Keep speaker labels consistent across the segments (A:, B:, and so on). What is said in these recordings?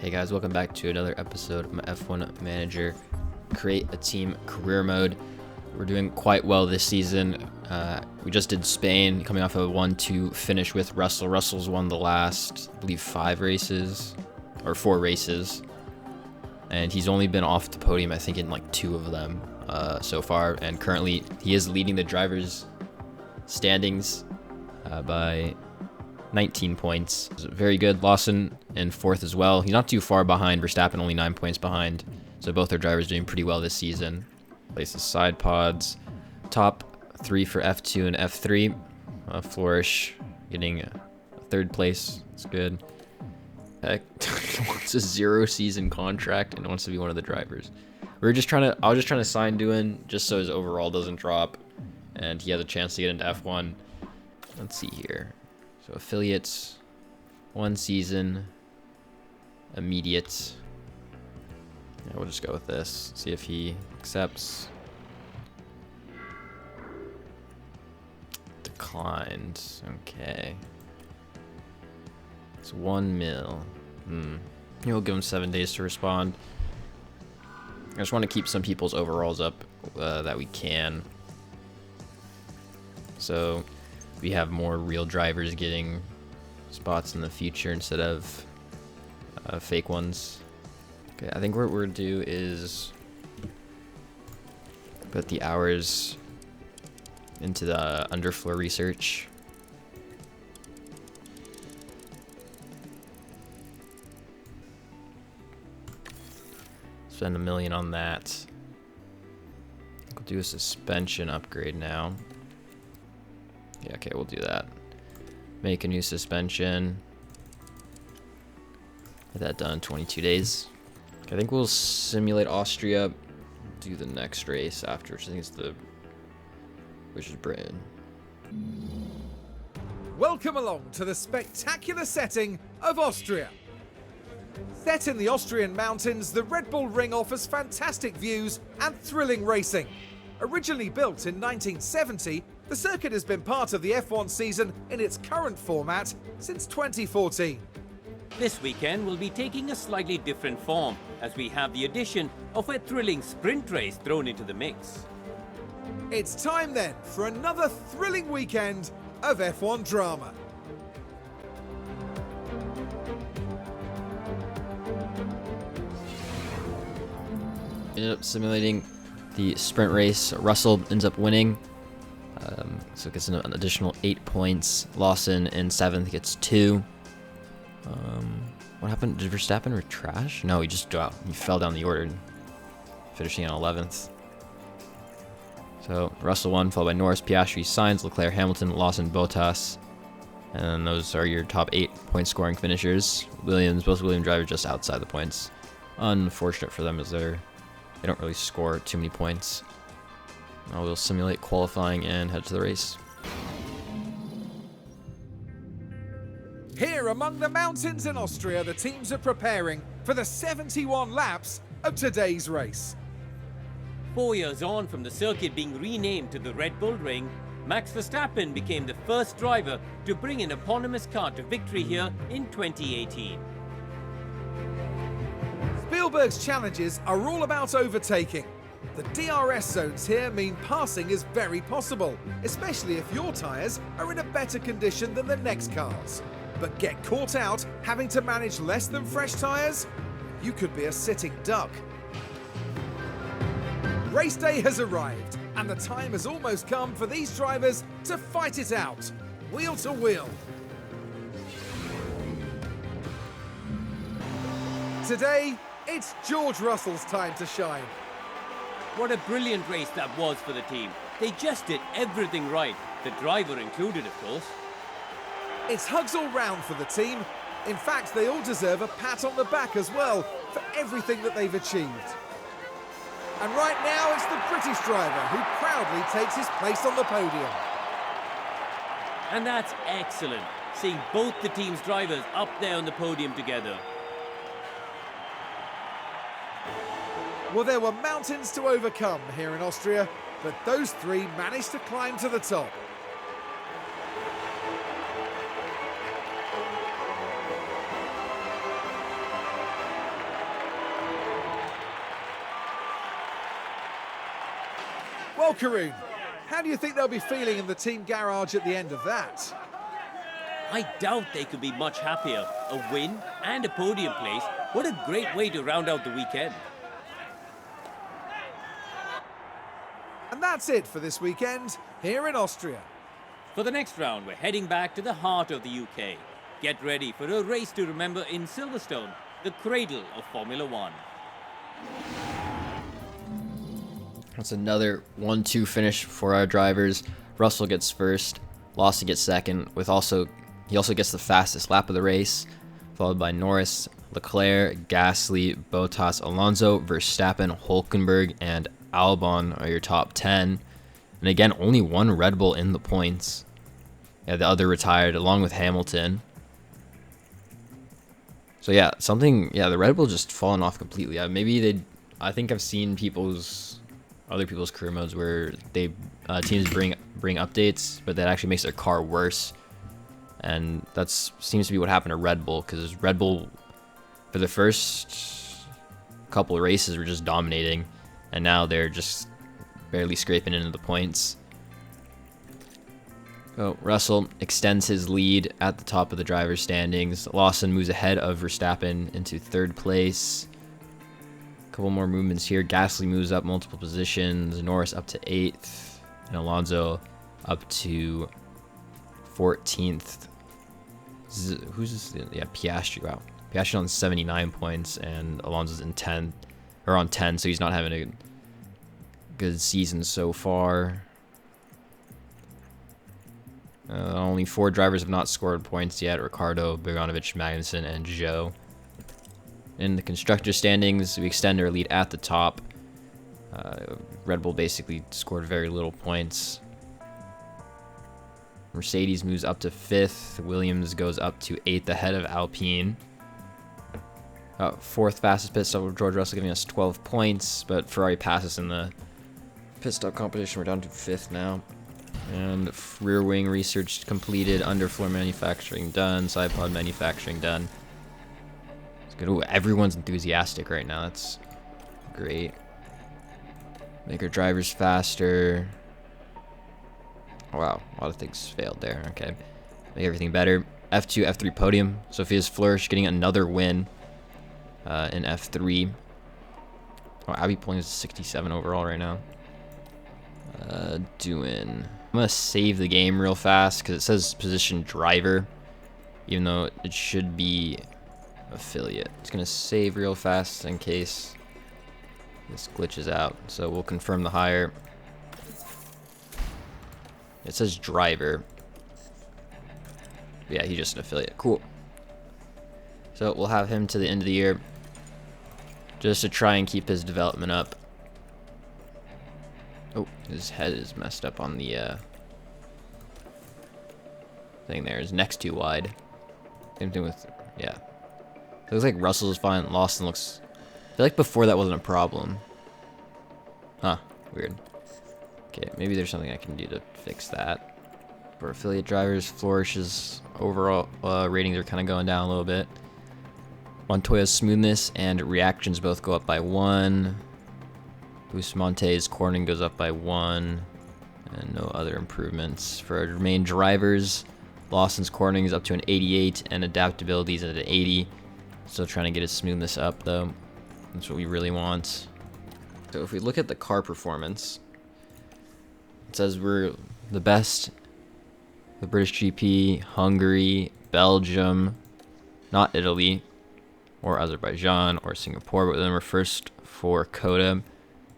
A: Hey guys, welcome back to another episode of my F1 Manager Create a Team career mode. We're doing quite well this season. We just did Spain, coming off a 1-2 finish with Russell. Russell's won the last, I believe, 4 races. And he's only been off the podium, I think, in like 2 of them so far. And currently, he is leading the drivers' standings by 19 points. Very good. Lawson in 4th as well. He's not too far behind Verstappen, only 9 points behind. So both our drivers doing pretty well this season. Places side pods. Top 3 for F2 and F3. Flourish getting 3rd place. It's good. Heck, wants a 0-season contract and wants to be one of the drivers. I was just trying to sign Doohan just so his overall doesn't drop and he has a chance to get into F1. Let's see here. So affiliates, 1 season, immediate. Yeah, we'll just go with this. See if he accepts. Declined. Okay. It's 1 mil. We'll give him 7 days to respond. I just want to keep some people's overalls up that we can. So we have more real drivers getting spots in the future instead of fake ones. Okay, I think what we're gonna do is put the hours into the underfloor research. Spend $1 million on that. We'll do a suspension upgrade now. Yeah, okay, we'll do that. Make a new suspension. Get that done in 22 days. Okay, I think we'll simulate Austria. Do the next race after, which I think is Britain.
B: Welcome along to the spectacular setting of Austria. Set in the Austrian mountains, the Red Bull Ring offers fantastic views and thrilling racing. Originally built in 1970, the circuit has been part of the F1 season in its current format since 2014.
C: This weekend will be taking a slightly different form as we have the addition of a thrilling sprint race thrown into the mix.
B: It's time then for another thrilling weekend of F1 drama.
A: Ended up simulating the sprint race. Russell ends up winning. So it gets an additional 8 points. Lawson in 7th gets 2. What happened? Did Verstappen trash? No, he just he fell down the order, finishing on 11th. So Russell won, followed by Norris, Piastri, Sainz, Leclerc, Hamilton, Lawson, Bottas. And those are your top 8 point scoring finishers. Both Williams drivers just outside the points. Unfortunate for them as they don't really score too many points. Now we'll simulate qualifying and head to the race.
B: Here among the mountains in Austria, the teams are preparing for the 71 laps of today's race.
C: 4 years on from the circuit being renamed to the Red Bull Ring, Max Verstappen became the first driver to bring an eponymous car to victory here in 2018.
B: Spielberg's challenges are all about overtaking. The DRS zones here mean passing is very possible, especially if your tyres are in a better condition than the next cars. But get caught out having to manage less than fresh tyres? You could be a sitting duck. Race day has arrived, and the time has almost come for these drivers to fight it out, wheel to wheel. Today, it's George Russell's time to shine.
C: What a brilliant race that was for the team. They just did everything right, the driver included, of course.
B: It's hugs all round for the team. In fact, they all deserve a pat on the back as well for everything that they've achieved. And right now, it's the British driver who proudly takes his place on the podium.
C: And that's excellent, seeing both the team's drivers up there on the podium together.
B: Well, there were mountains to overcome here in Austria, but those 3 managed to climb to the top. Well, Karun, how do you think they'll be feeling in the team garage at the end of that?
C: I doubt they could be much happier. A win and a podium place. What a great way to round out the weekend.
B: And that's it for this weekend here in Austria.
C: For the next round, we're heading back to the heart of the UK. Get ready for a race to remember in Silverstone, the cradle of Formula One.
A: That's another 1-2 finish for our drivers. Russell gets first, Lawson gets second, he also gets the fastest lap of the race, followed by Norris, Leclerc, Gasly, Bottas, Alonso, Verstappen, Hülkenberg, and Albon are your top 10. And again, only one Red Bull in the points. Yeah, the other retired along with Hamilton. So yeah, the Red Bull just fallen off completely. I think I've seen other people's career modes where teams bring updates, but that actually makes their car worse. And that seems to be what happened to Red Bull, because Red Bull, for the first couple of races, were just dominating, and now they're just barely scraping into the points. So Russell extends his lead at the top of the driver's standings. Lawson moves ahead of Verstappen into third place. A couple more movements here. Gasly moves up multiple positions. Norris up to 8th, and Alonso up to 14th. Who's this? Yeah, Piastri. Wow, Piastri on 79 points, and Alonso's on 10, so he's not having a good season so far. Only 4 drivers have not scored points yet: Ricciardo, Bogdanovich, Magnussen, and Zhou. In the constructor standings, we extend our lead at the top. Red Bull basically scored very little points. Mercedes moves up to 5th. Williams goes up to 8th ahead of Alpine. 4th fastest pit stop of George Russell, giving us 12 points, but Ferrari passes in the pit stop competition. We're down to 5th now. And rear wing research completed, underfloor manufacturing done, side pod manufacturing done. It's good. Ooh, everyone's enthusiastic right now. That's great. Make our drivers faster. Wow, a lot of things failed there. Okay, make everything better. F2, F3 podium. Sophia's Flourish getting another win in F3. Oh, Abby pulling is 67 overall right now. I'm gonna save the game real fast because it says position driver, even though it should be affiliate. It's gonna save real fast in case this glitches out. So we'll confirm the hire. It says driver. Yeah, he's just an affiliate. Cool. So we'll have him to the end of the year, just to try and keep his development up. Oh, his head is messed up on the thing there. His neck's too wide. Same thing with, yeah. It looks like Russell's fine. Lawson looks, I feel like before that wasn't a problem. Huh, weird. Okay, maybe there's something I can do to fix that. For affiliate drivers, Flourish's overall ratings are kind of going down a little bit. Montoya's smoothness and reactions both go up by 1. Busmonte's cornering goes up by 1. And no other improvements. For our main drivers, Lawson's cornering is up to an 88 and adaptability is at an 80. Still trying to get his smoothness up though. That's what we really want. So if we look at the car performance, it says we're the best. The British GP, Hungary, Belgium, not Italy, or Azerbaijan, or Singapore, but then we're first for COTA,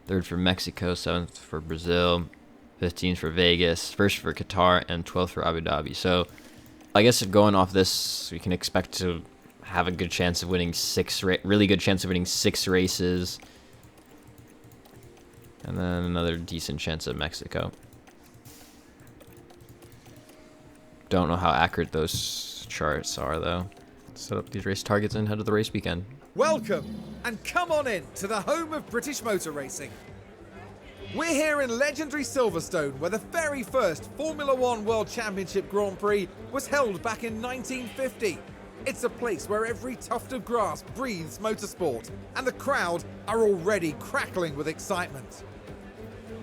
A: 3rd for Mexico, 7th for Brazil, 15th for Vegas, 1st for Qatar, and 12th for Abu Dhabi. So I guess going off this, we can expect to have a good chance of winning really good chance of winning 6 races, and then another decent chance of Mexico. Don't know how accurate those charts are though. Set up these race targets and head to the race weekend.
B: Welcome, and come on in to the home of British motor racing. We're here in legendary Silverstone, where the very first Formula One World Championship Grand Prix was held back in 1950. It's a place where every tuft of grass breathes motorsport, and the crowd are already crackling with excitement.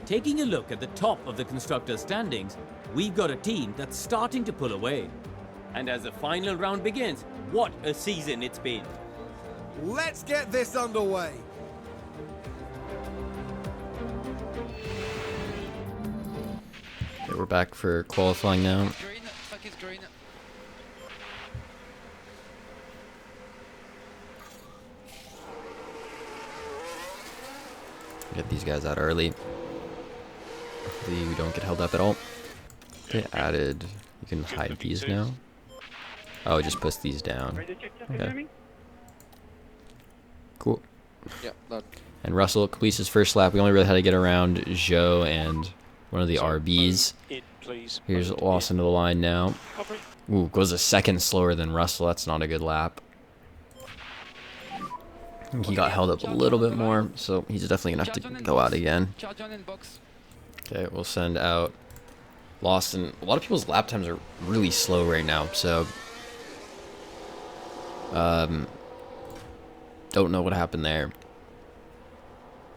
C: Taking a look at the top of the constructors' standings, we've got a team that's starting to pull away. And as the final round begins, what a season it's been.
B: Let's get this underway.
A: Okay, we're back for qualifying now.
D: Green, fuck is green.
A: Get these guys out early. Hopefully we don't get held up at all. They added, you can hide these now. Oh, it just puts these down. Okay. Cool.
D: Yeah, that.
A: And Russell completes his first lap. We only really had to get around Joe and one of the RBs. Here's Lawson to the line now. Ooh, goes a second slower than Russell. That's not a good lap. I think he got held up a little bit more, so he's definitely going to have to go out again. Okay, we'll send out Lawson. A lot of people's lap times are really slow right now, so don't know what happened there.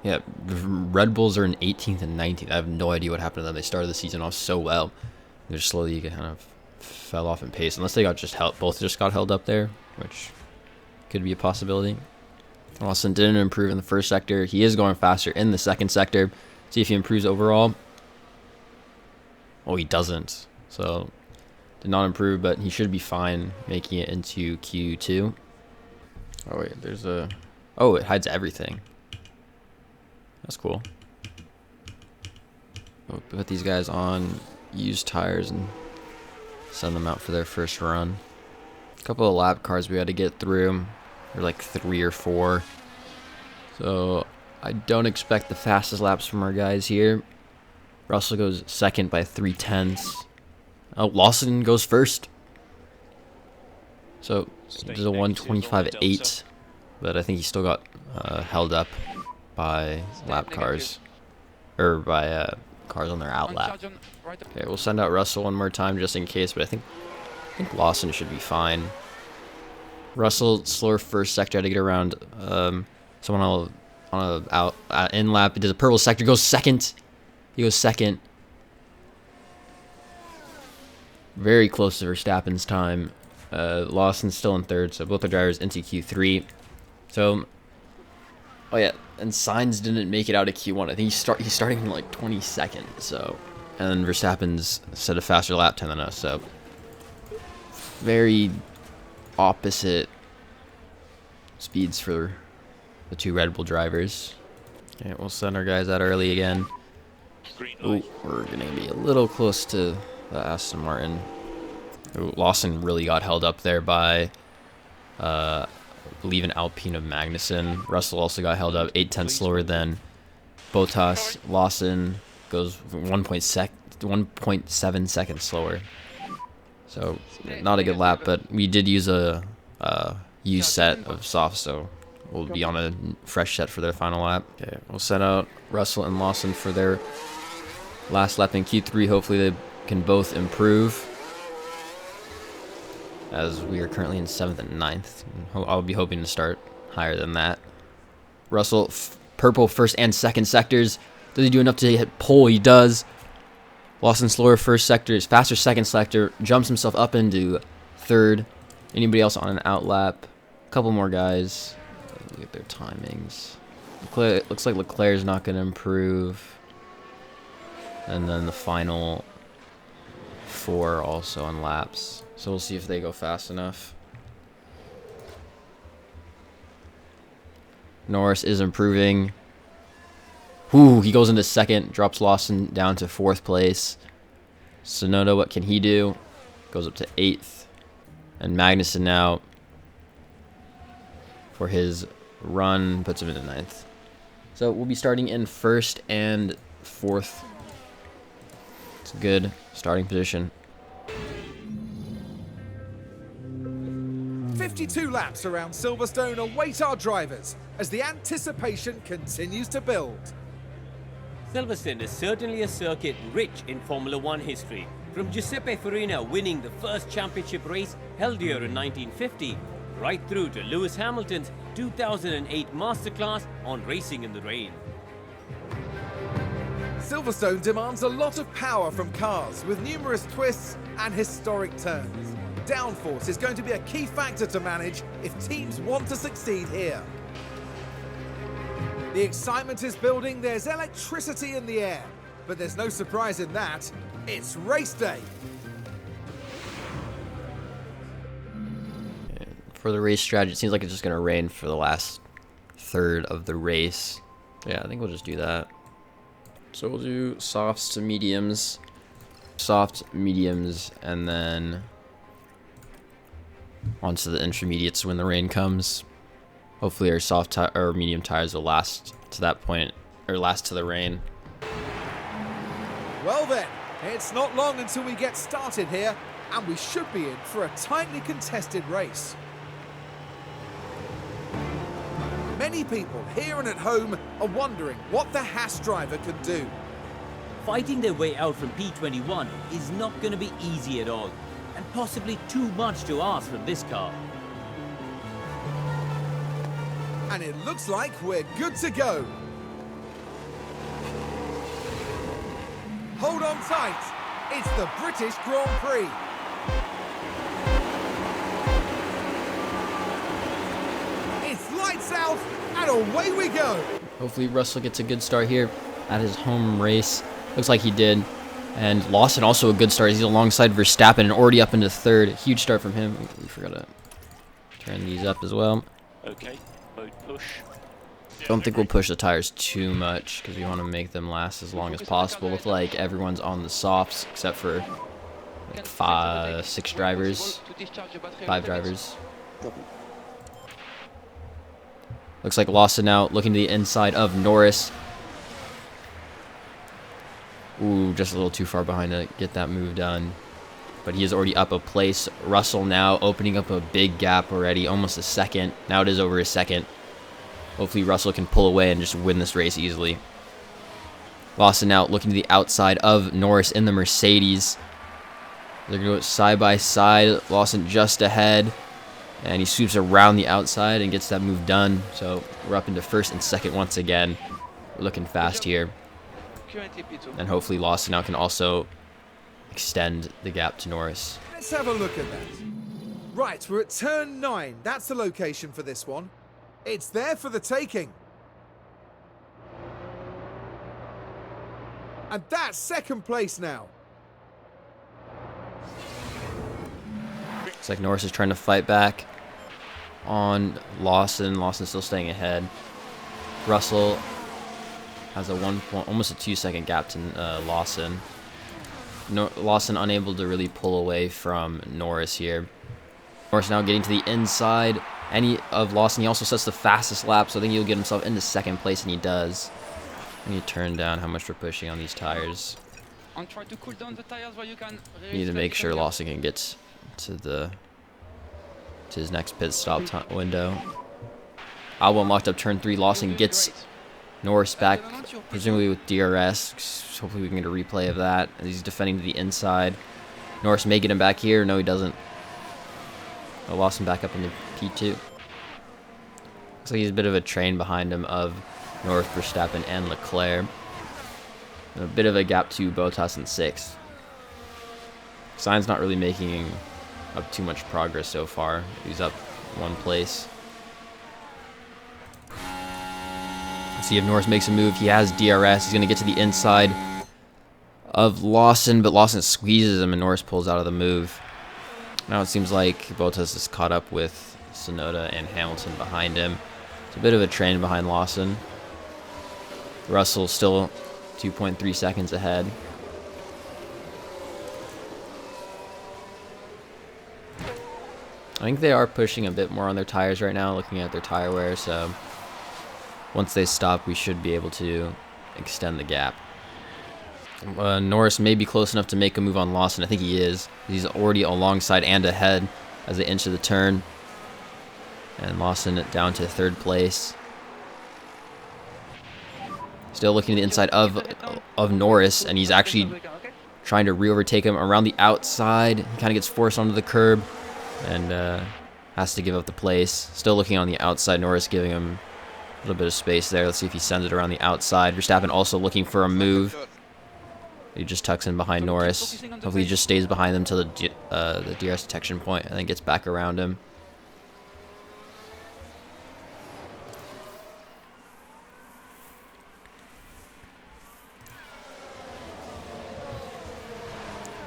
A: Yeah, the Red Bulls are in 18th and 19th. I have no idea what happened to them. They started the season off so well. They just slowly kind of fell off in pace, unless they got both just got held up there, which could be a possibility. Lawson didn't improve in the first sector. He is going faster in the second sector. See if he improves overall. Oh, he doesn't. So, did not improve, but he should be fine making it into Q2. Oh, wait, there's a... Oh, it hides everything. That's cool. We'll put these guys on used tires and send them out for their first run. A couple of lap cars we had to get through. Or like 3 or 4. So I don't expect the fastest laps from our guys here. Russell goes second by 3/10. Oh, Lawson goes first. So he does a 1:25.8, but I think he still got held up by lap cars, or by cars on their out lap. Okay, we'll send out Russell one more time just in case, but I think Lawson should be fine. Russell, slower first sector, had to get around someone on a in lap. He does a purple sector, goes second. He goes second. Very close to Verstappen's time. Lawson's still in third, so both the drivers into Q3. So, oh yeah, and Sainz didn't make it out of Q1. I think he's starting in like 22nd. So, and then Verstappen's set a faster lap time than us. So, very opposite speeds for the two Red Bull drivers. Okay, we'll send our guys out early again. Ooh, we're gonna be a little close to the Aston Martin. Ooh, Lawson really got held up there by I believe an Alpine of Magnussen. Russell also got held up 8/10 slower than Bottas. Lawson goes 1.7 seconds slower. So, not a good lap, but we did use a used set of softs, so we'll be on a fresh set for their final lap. Okay, we'll set out Russell and Lawson for their last lap in Q3. Hopefully they can both improve, as we are currently in 7th and 9th. I'll be hoping to start higher than that. Russell, purple first and second sectors. Does he do enough to hit pole? He does. Lawson slower first sector, is faster second sector, jumps himself up into third. Anybody else on an out lap? A couple more guys. Look at their timings. Looks like Leclerc's not going to improve. And then the final 4 also on laps. So we'll see if they go fast enough. Norris is improving. Ooh, he goes into second, drops Lawson down to 4th place. Tsunoda, what can he do? Goes up to 8th. And Magnussen now, for his run, puts him into 9th. So we'll be starting in 1st and 4th. It's a good starting position.
B: 52 laps around Silverstone await our drivers as the anticipation continues to build.
C: Silverstone is certainly a circuit rich in Formula One history, from Giuseppe Farina winning the first championship race held here in 1950, right through to Lewis Hamilton's 2008 masterclass on racing in the rain.
B: Silverstone demands a lot of power from cars with numerous twists and historic turns. Downforce is going to be a key factor to manage if teams want to succeed here. The excitement is building, there's electricity in the air, but there's no surprise in that. It's race day.
A: For the race strategy, it seems like it's just going to rain for the last third of the race. Yeah, I think we'll just do that. So we'll do softs to mediums, soft, mediums, and then onto the intermediates when the rain comes. Hopefully our soft or medium tires will last to that point, or last to the rain.
B: Well then, it's not long until we get started here, and we should be in for a tightly contested race. Many people here and at home are wondering what the Haas driver can do.
C: Fighting their way out from P21 is not going to be easy at all, and possibly too much to ask from this car.
B: And it looks like we're good to go. Hold on tight. It's the British Grand Prix. It's lights out and away we go.
A: Hopefully Russell gets a good start here at his home race. Looks like he did. And Lawson also a good start. He's alongside Verstappen and already up into third. Huge start from him. We forgot to turn these up as well.
E: Okay, mode push.
A: Don't think we'll push the tires too much because we want to make them last as long as possible. Look like everyone's on the softs except for like 5 drivers. Looks like Lawson now looking to the inside of Norris. Ooh, just a little too far behind to get that move done. But he is already up a place. Russell now opening up a big gap already, almost a second. Now it is over a second. Hopefully Russell can pull away and just win this race easily. Lawson now looking to the outside of Norris in the Mercedes. They're going to go side by side. Lawson just ahead. And he sweeps around the outside and gets that move done. So we're up into first and second once again. We're looking fast here. And hopefully Lawson now can also extend the gap to Norris.
B: Let's have a look at that. Right, we're at turn 9. That's the location for this one. It's there for the taking. And that's second place now.
A: Looks like Norris is trying to fight back on Lawson. Lawson's still staying ahead. Russell has a almost a 2-second gap to Lawson. Lawson unable to really pull away from Norris here. Norris now getting to the inside. Of Lawson, he also sets the fastest lap, so I think he'll get himself into second place, and he does. We need to turn down how much we're pushing on these tires.
D: And try to cool down the tires where you can.
A: We need to make sure Lawson can get to his next pit stop window. Albon locked up turn 3. Lawson gets Norris back, presumably with DRS. Hopefully we can get a replay of that. He's defending to the inside. Norris may get him back here. No, he doesn't. Oh, Lawson back up into P2. Looks like he's a bit of a train behind him of Norris, Verstappen, and Leclerc. And a bit of a gap to Bottas in 6th. Sainz not really making up too much progress so far. He's up 1 place. Let's see if Norris makes a move. He has DRS. He's going to get to the inside of Lawson, but Lawson squeezes him and Norris pulls out of the move. Now it seems like Bottas is caught up with Tsunoda and Hamilton behind him. It's a bit of a train behind Lawson. Russell still 2.3 seconds ahead. I think they are pushing a bit more on their tires right now, looking at their tire wear, so once they stop, we should be able to extend the gap. Norris may be close enough to make a move on Lawson. I think he is. He's already alongside and ahead as they enter the turn. And Lawson down to 3rd place. Still looking to the inside of Norris, and he's actually trying to re-overtake him around the outside. He kind of gets forced onto the curb and has to give up the place. Still looking on the outside. Norris giving him a little bit of space there. Let's see if he sends it around the outside. Verstappen also looking for a move. He just tucks in behind Norris. Hopefully he just stays behind them till the DRS detection point and then gets back around him.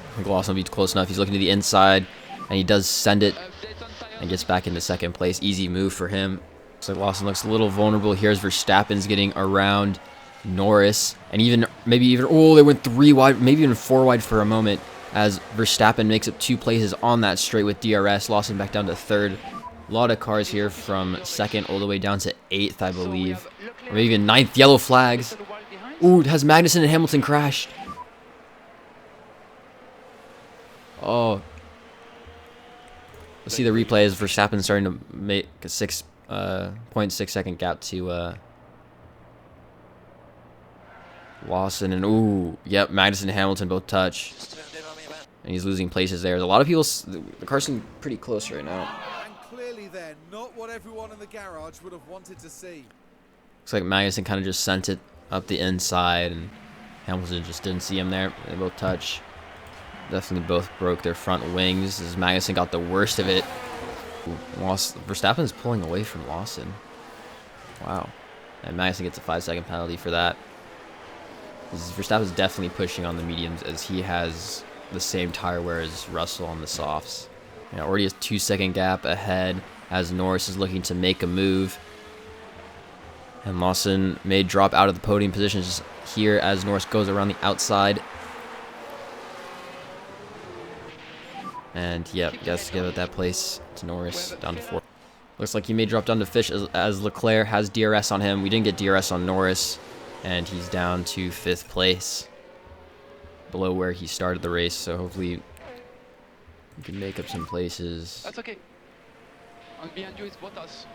A: I think Lawson will be close enough. He's looking to the inside, and he does send it and gets back into second place. Easy move for him. Looks like Lawson looks a little vulnerable. Here's Verstappen's getting around Norris, and oh, they went 3 wide, maybe even 4 wide for a moment, as Verstappen makes up 2 places on that straight with DRS. Lawson back down to 3rd. A lot of cars here from 2nd all the way down to 8th, I believe, or maybe even 9th. Yellow flags. Ooh, has Magnussen and Hamilton crashed? Oh. Let's see the replay as Verstappen starting to make a 6.6 second gap to Lawson, and ooh, yep, Magnussen and Hamilton both touch, and he's losing places there. There's a lot of people. The cars seem pretty close right now.
B: And clearly, they're not what everyone in the garage would have wanted to see.
A: Looks like Magnussen kind of just sent it up the inside, and Hamilton just didn't see him there. They both touch. Definitely both broke their front wings as Magnussen got the worst of it. Verstappen's pulling away from Lawson. Wow. And Magnussen gets a 5-second penalty for that. Verstappen's definitely pushing on the mediums as he has the same tire wear as Russell on the softs. Already a 2-second gap ahead as Norris is looking to make a move. And Lawson may drop out of the podium positions here as Norris goes around the outside. And yep, guess give it that place to Norris down to 4th. Looks like he may drop down to Fish as Leclerc has DRS on him. We didn't get DRS on Norris, and he's down to 5th place, below where he started the race. So hopefully we can make up some places.
D: That's okay. And behind you is Bottas.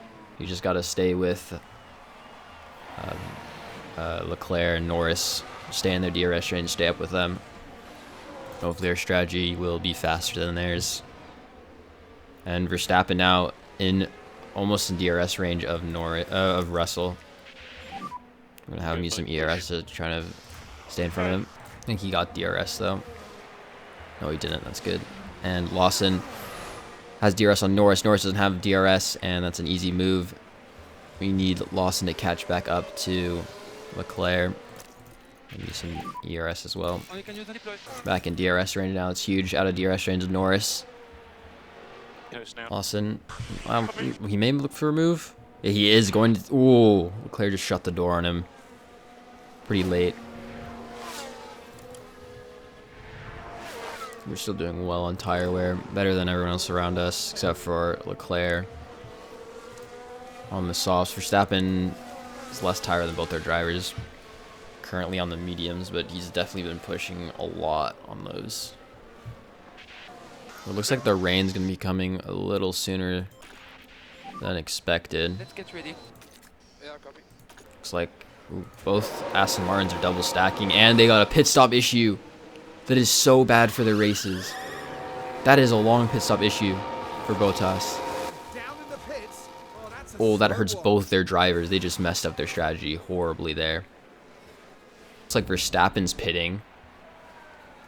A: You just got to stay with Leclerc and Norris. Stay in their DRS range, stay up with them. Hopefully their strategy will be faster than theirs. And Verstappen now almost in DRS range of Russell. I'm gonna have him use some ERS to try to stay in front of him. I think he got DRS though. No, he didn't. That's good. And Lawson has DRS on Norris. Norris doesn't have DRS, and that's an easy move. We need Lawson to catch back up to Leclerc. Maybe some ERS as well. Back in DRS range now. It's huge. Out of DRS range of Norris. Lawson. He may look for a move. Yeah, he is going to. Ooh. Leclerc just shut the door on him. Pretty late. We're still doing well on tire wear. Better than everyone else around us, except for Leclerc. On the softs, Verstappen is less tire than both their drivers. Currently on the mediums, but he's definitely been pushing a lot on those. It looks like the rain's gonna be coming a little sooner than expected.
D: Let's get ready. Yeah, copy.
A: Looks like both Aston Martins are double stacking, and they got a pit stop issue. That is so bad for their races. That is a long pit stop issue for Bottas. Oh, that hurts both their drivers. They just messed up their strategy horribly there. It's like Verstappen's pitting.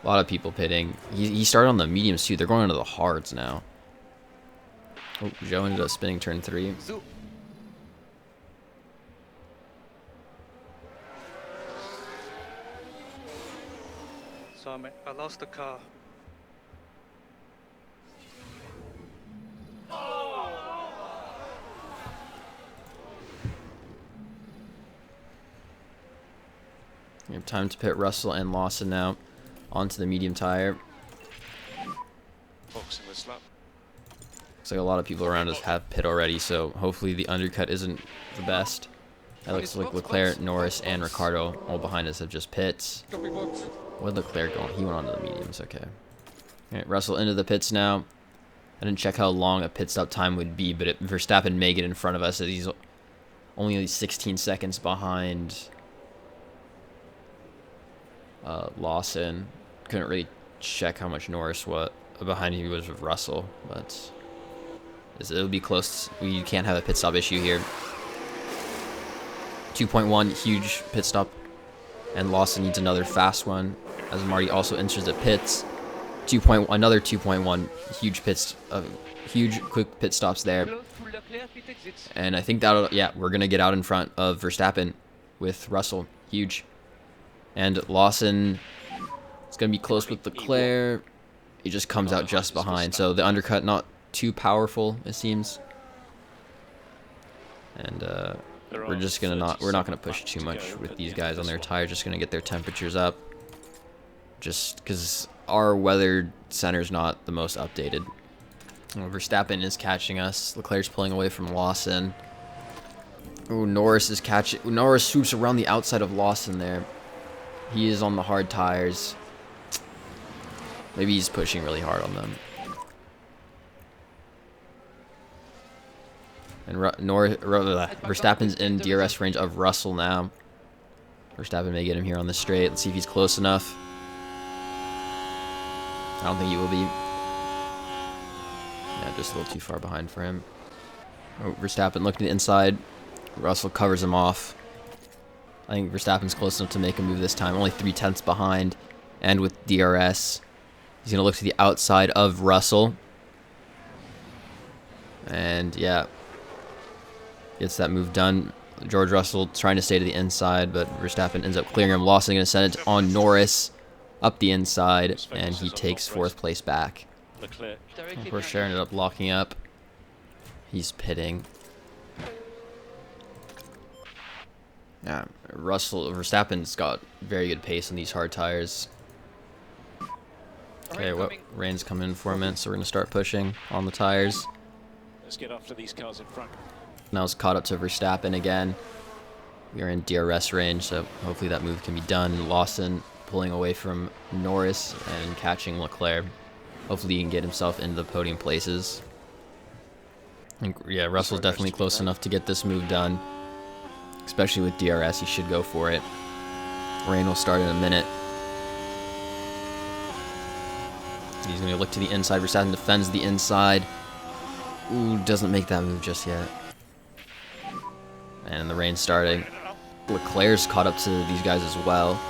A: A lot of people pitting. He started on the mediums too. They're going into the hards now. Oh, Joe ended up spinning turn 3.
F: So I lost the car.
A: We have time to pit Russell and Lawson now onto the medium tire. Looks like a lot of people around us have pit already, so hopefully the undercut isn't the best. It looks like Leclerc, Norris, and Ricciardo all behind us have just pits. Where'd Leclerc go? He went onto the mediums, okay. Alright, Russell into the pits now. I didn't check how long a pit stop time would be, but Verstappen may get in front of us as he's only 16 seconds behind Lawson. Couldn't really check how much Norris behind he was with Russell, but it'll be close. We can't have a pit stop issue here. 2.1, huge pit stop, and Lawson needs another fast one as Marty also enters the pits. Another 2.1, huge quick pit stops there.
D: Close to Leclerc pit exits.
A: And I think we're going to get out in front of Verstappen with Russell. Huge. And Lawson is going to be close with Leclerc. He just comes out just behind. So the undercut not too powerful, it seems. And we're just going to we're not going to push too much with these guys on their tires. Just going to get their temperatures up. Just because our weather center's not the most updated. Verstappen is catching us. Leclerc's pulling away from Lawson. Ooh, Norris is catching. Norris swoops around the outside of Lawson there. He is on the hard tires. Maybe he's pushing really hard on them. And Verstappen's in DRS range of Russell now. Verstappen may get him here on the straight. Let's see if he's close enough. I don't think he will be. Yeah, just a little too far behind for him. Oh, Verstappen looking to the inside. Russell covers him off. I think Verstappen's close enough to make a move this time. Only 0.3 behind. And with DRS, he's going to look to the outside of Russell. And yeah, gets that move done. George Russell trying to stay to the inside, but Verstappen ends up clearing him. Lawson going to send it on Norris up the inside, and he takes 4th place back. Of course, Sharon ended up locking up. He's pitting. Yeah, Verstappen's got very good pace on these hard tires. Okay, rain's coming in 4 minutes, so we're going to start pushing on the tires.
E: Let's get after these cars in front.
A: Now it's caught up to Verstappen again. We are in DRS range, so hopefully that move can be done. Lawson pulling away from Norris and catching Leclerc. Hopefully he can get himself into the podium places. Yeah, Russell's definitely close enough to get this move done. Especially with DRS, he should go for it. Rain will start in a minute. He's going to look to the inside. Verstappen defends the inside. Ooh, doesn't make that move just yet. And the rain's starting. Leclerc's caught up to these guys as well.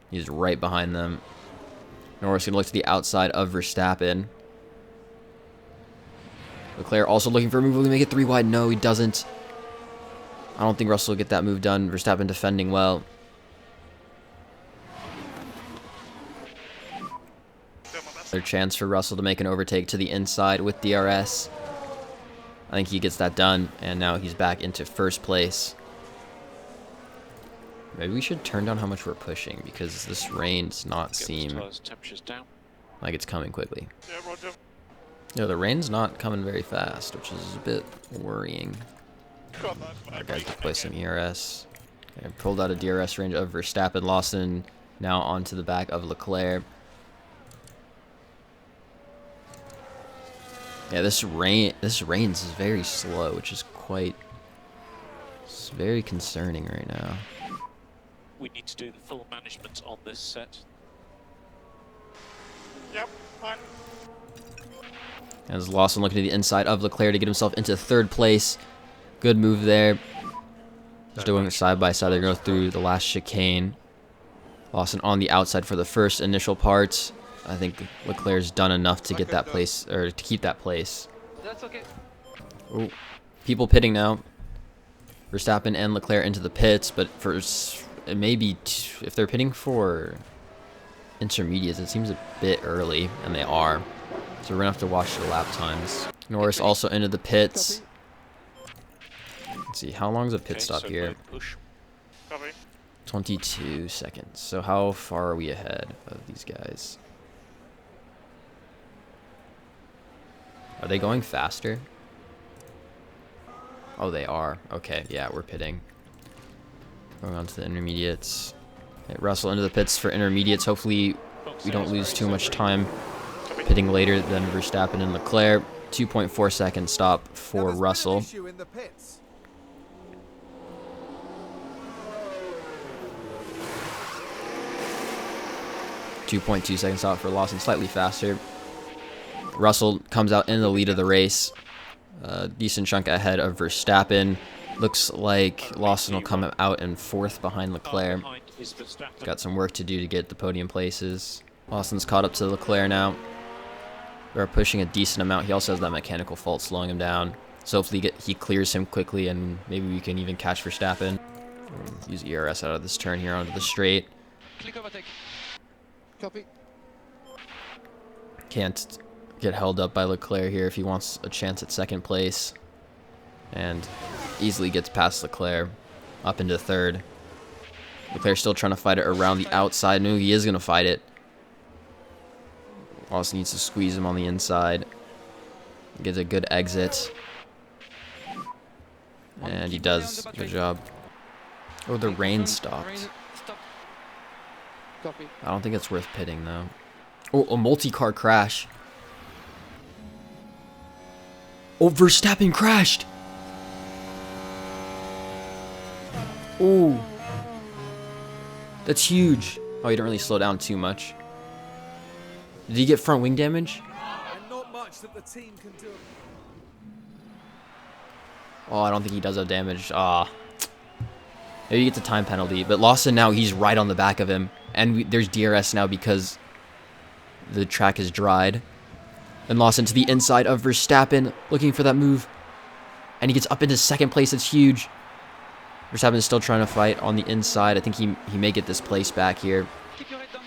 A: He's right behind them. Norris going to look to the outside of Verstappen. Leclerc also looking for a move. Will he make it 3 wide? No, he doesn't. I don't think Russell will get that move done. Verstappen defending well. Another chance for Russell to make an overtake to the inside with DRS. I think he gets that done, and now he's back into 1st place. Maybe we should turn down how much we're pushing, because this rain does not seem like it's coming quickly. No, the rain's not coming very fast, which is a bit worrying. That guy's replacing ERS. Okay, pulled out a DRS range of Verstappen. Lawson now onto the back of Leclerc. Yeah, this rains is very slow, which is it's very concerning right now.
E: We need to do the full management on this set. Yep, fine.
A: As Lawson looking to the inside of Leclerc to get himself into 3rd place. Good move there. Just doing it side by side. They're going through the last chicane. Lawson on the outside for the first initial parts. I think Leclerc's done enough to get that place, or to keep that place.
D: That's okay.
A: Ooh. People pitting now. Verstappen and Leclerc into the pits, but it may be if they're pitting for intermediates, it seems a bit early, and they are. So we're gonna have to watch the lap times. Norris also into the pits. Let's see, how long is a pit stop here? 22 seconds. So how far are we ahead of these guys? Are they going faster? Oh, they are. Okay, yeah, we're pitting. Going on to the intermediates. Okay, Russell into the pits for intermediates. Hopefully we don't lose too much time pitting later than Verstappen and Leclerc. 2.4 second stop for Russell. 2.2 second stop for Lawson, slightly faster. Russell comes out in the lead of the race. Decent chunk ahead of Verstappen. Looks like Lawson will come out in 4th behind Leclerc.
E: is Verstappen.
A: Got some work to do to get the podium places. Lawson's caught up to Leclerc now. We're pushing a decent amount. He also has that mechanical fault slowing him down. So hopefully he clears him quickly, and maybe we can even catch Verstappen. Use ERS out of this turn here onto the straight.
D: Click overtake. Copy.
A: Can't get held up by Leclerc here if he wants a chance at second place. And easily gets past Leclerc up into third. Leclerc still trying to fight it around the outside. No, he is going to fight it. Also needs to squeeze him on the inside. Gets a good exit. And he does. Good job. Oh, the rain stopped.
D: Copy.
A: I don't think it's worth pitting, though. Oh, a multi-car crash. Oh, Verstappen crashed. Oh. That's huge. Oh, he didn't really slow down too much. Did he get front wing damage?
B: And not much that the team can do.
A: Oh, I don't think he does have damage. Ah. Maybe he gets a time penalty. But Lawson now, he's right on the back of him. And there's DRS now because the track is dried. And Lawson to the inside of Verstappen, looking for that move. And he gets up into second place. It's huge. Verstappen is still trying to fight on the inside. I think he may get this place back here.
D: Keep your head down.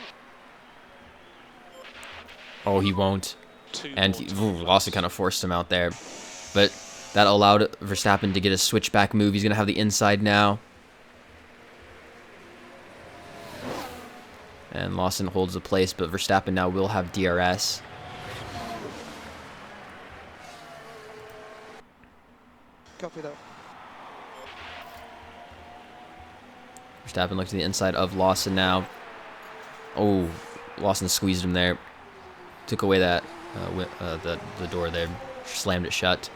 A: Oh, he won't. And Lawson kind of forced him out there. But that allowed Verstappen to get a switchback move. He's going to have the inside now. And Lawson holds the place, but Verstappen now will have DRS.
D: Copy that.
A: Verstappen looks to the inside of Lawson now. Oh, Lawson squeezed him there. Took away that the door there. Slammed it shut.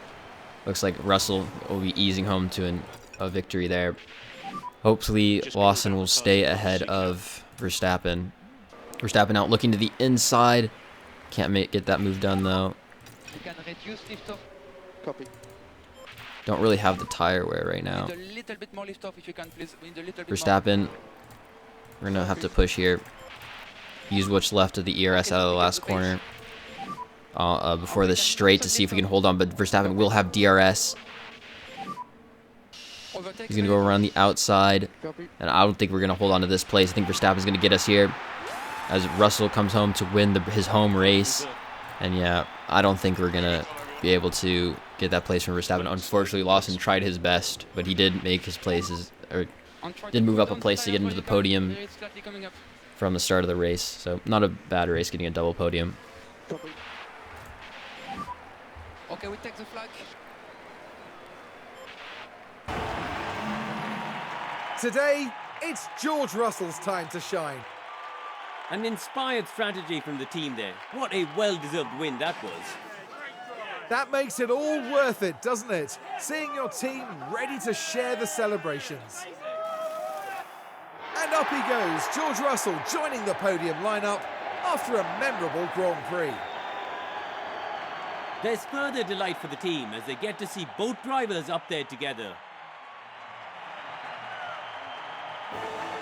A: Looks like Russell will be easing home to a victory there. Hopefully, Lawson will stay ahead of Verstappen. Verstappen out looking to the inside. Can't get that move done, though.
D: You can reduce lift off. Copy.
A: Don't really have the tire wear right now.
D: Need a little bit more lift off if you can, please. We need a little bit
A: Verstappen, we're going to have to push here. Use what's left of the ERS out of the last corner. Before the straight to see if we can hold on, but Verstappen will have DRS. He's going to go around the outside, and I don't think we're going to hold on to this place. I think Verstappen's going to get us here as Russell comes home to win his home race. And yeah, I don't think we're going to be able to get that place from Verstappen. Unfortunately, Lawson tried his best, but he did make his places, or did move up a place to get into the podium from the start of the race. So not a bad race, getting a double podium.
D: Okay, we take the flag.
B: Today, it's George Russell's time to shine.
C: An inspired strategy from the team there. What a well-deserved win that was.
B: That makes it all worth it, doesn't it? Seeing your team ready to share the celebrations. And up he goes, George Russell joining the podium lineup after a memorable Grand Prix.
C: There's further delight for the team as they get to see both drivers up there together.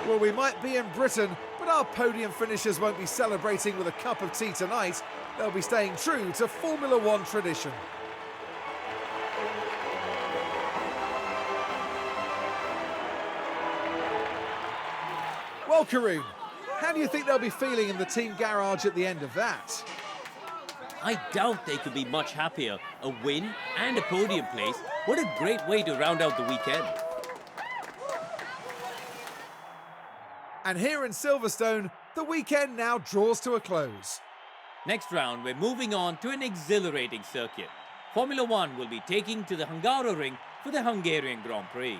B: Well, we might be in Britain, but our podium finishers won't be celebrating with a cup of tea tonight. They'll be staying true to Formula One tradition. Well, Karun, how do you think they'll be feeling in the team garage at the end of that?
C: I doubt they could be much happier. A win and a podium place. What a great way to round out the weekend.
B: And here in Silverstone, the weekend now draws to a close.
C: Next round, we're moving on to an exhilarating circuit. Formula One will be taking to the Hungaroring for the Hungarian Grand Prix.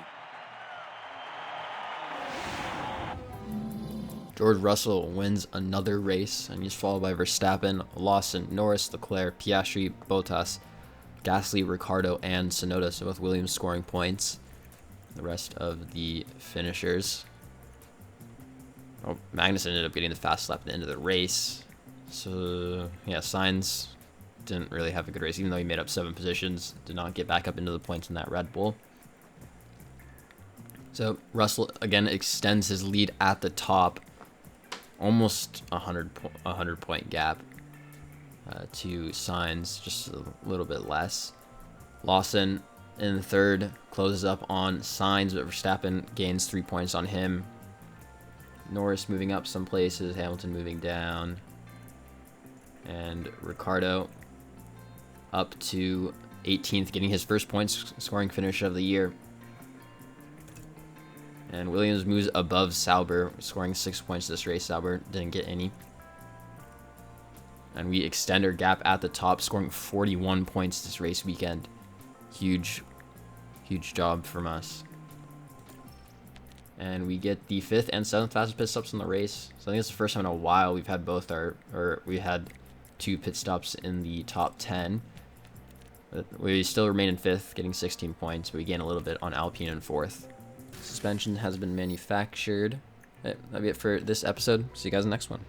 A: George Russell wins another race, and he's followed by Verstappen, Lawson, Norris, Leclerc, Piastri, Bottas, Gasly, Ricciardo, and Tsunoda. So both Williams scoring points. The rest of the finishers. Oh, Magnus ended up getting the fast lap at the end of the race. So, yeah, Sainz didn't really have a good race, even though he made up 7 positions. Did not get back up into the points in that Red Bull. So Russell again extends his lead at the top, almost a 100 point gap to Sainz, just a little bit less. Lawson in third closes up on Sainz, but Verstappen gains 3 points on him. Norris moving up some places, Hamilton moving down, and Ricciardo up to 18th, getting his first points scoring finish of the year. And Williams moves above Sauber, scoring 6 points this race. Sauber didn't get any. And we extend our gap at the top, scoring 41 points this race weekend. Huge job from us. And we get the 5th and 7th fastest pit stops in the race. So I think it's the first time in a while we've had we had 2 pit stops in the top 10. But we still remain in 5th, getting 16 points, but we gain a little bit on Alpine in 4th. Suspension has been manufactured. That'll be it for this episode. See you guys in the next one.